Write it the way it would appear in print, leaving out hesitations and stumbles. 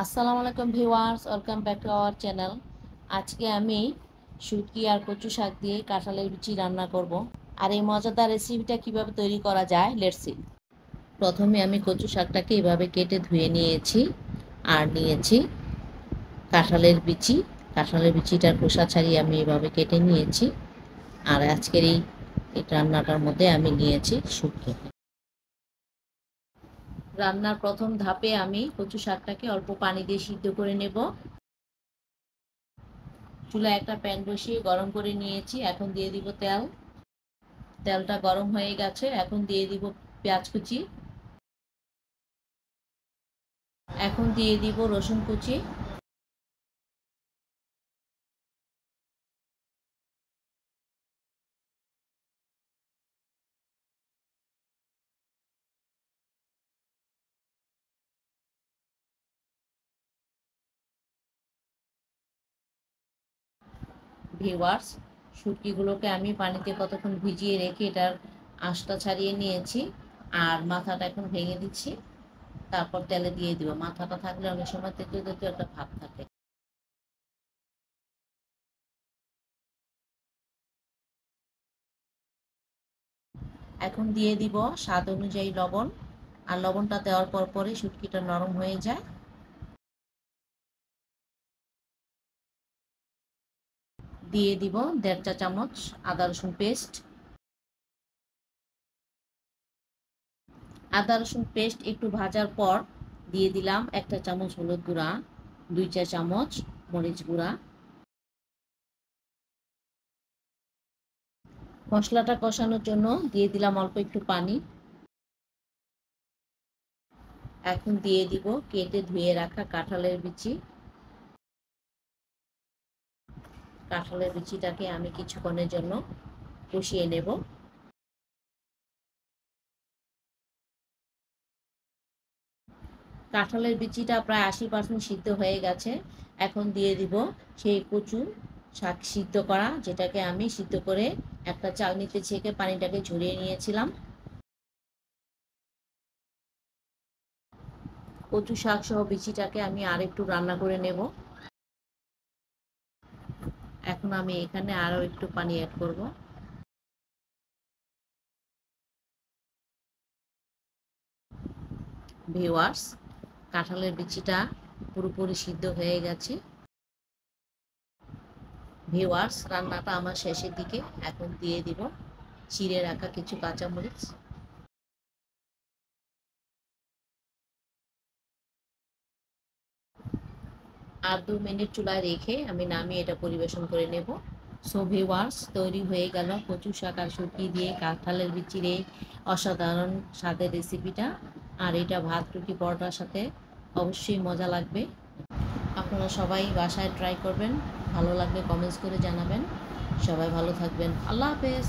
আসসালামু আলাইকুম viewers, welcome back to our channel. আজকে আমি শুটকি আর কচু শাক দিয়ে কাঁঠালের বিচি রান্না করব। আর এই মজাদার রেসিপিটা কিভাবে তৈরি করা যায়, লেটস সি। প্রথমে আমি কচু শাকটাকে এভাবে কেটে ধুয়ে নিয়েছি আর নিয়েছি কাঁঠালের বিচি। কাঁঠালের বিচিটার খোসা ছাড়িয়ে আমি এভাবে কেটে নিয়েছি। আর আজকের এই রান্নাটার মধ্যে আমি নিয়েছি শুটকি। রান্নার প্রথম ধাপে আমি কচু শাকটাকে অল্প পানি দিয়ে সিদ্ধ করে নেব। চুলায় একটা প্যান বসিয়ে গরম করে নিয়েছি। এখন দিয়ে দিব তেল। তেলটা গরম হয়ে গেছে, এখন দিয়ে দিব পেঁয়াজ কুচি। এখন দিয়ে দিব রসুন কুচি। ভিউয়ার্স, শুটকিগুলোকে আমি পানিতে কতক্ষণ ভিজিয়ে রেখে এটার আঁশটা ছাড়িয়ে নিয়েছি। আর মাথাটা এখন ভেঙে দিচ্ছি, তারপর তেলে দিয়ে দিব। মাথাটা থাকলে অনেক সময় তেতো তেতো একটা ভাব থাকে। এখন দিয়ে দিব স্বাদ অনুযায়ী লবণ। আর লবণটা দেওয়ার পর পরে শুটকিটা নরম হয়ে যায়। দিয়ে দিব 1.5 চা চামচ আদা রসুন পেস্ট। আদা রসুন পেস্ট একটু ভাজার পর দিয়ে দিলাম 1 চা চামচ হলুদ গুঁড়া, 2 চা চামচ মরিচ গুঁড়া। মশলাটা কষানোর জন্য দিয়ে দিলাম অল্প একটু পানি। এখন দিয়ে দিব কেটে ধুয়ে রাখা কাঁঠালের বিচি। কাঁঠালের বিচিটাকে আমি কিছুক্ষণের জন্য কষিয়ে নেব। কাঁঠালের বিচিটা প্রায় 80% সিদ্ধ হয়ে গেছে। এখন দিয়ে দিব সেই কচু শাক সিদ্ধ করা, যেটাকে আমি সিদ্ধ করে একটা চালনিতে ছেঁকে পানিটাকে ঝরিয়ে নিয়েছিলাম। কচু শাক সহ বিচিটাকে আমি আর একটু রান্না করে নেব। এখন আমি এখানে আরও একটু পানি অ্যাড করব। ভিউয়ার্স, কাঁঠালের বিচিটা পুরোপুরি সিদ্ধ হয়ে গেছে। ভিউয়ার্স, রান্নাটা আমার শেষের দিকে। এখন দিয়ে দিব চিড়ে রাখা কিছু কাঁচামরিচ। আর 2 মিনিট চুলায় রেখে আমি নামিয়ে এটা পরিবেশন করে নেব। সো ভিউয়ার্স, তৈরি হয়ে গেল কচু শাক আর শুটকি দিয়ে কাঁঠালের বিচির এই অসাধারণ স্বাদের রেসিপিটা। আর এটা ভাত, রুটি, পরোটার সাথে অবশ্যই মজা লাগবে। আপনারা সবাই বাসায় ট্রাই করবেন। ভালো লাগলে কমেন্টস করে জানাবেন। সবাই ভালো থাকবেন। আল্লাহ হাফেজ।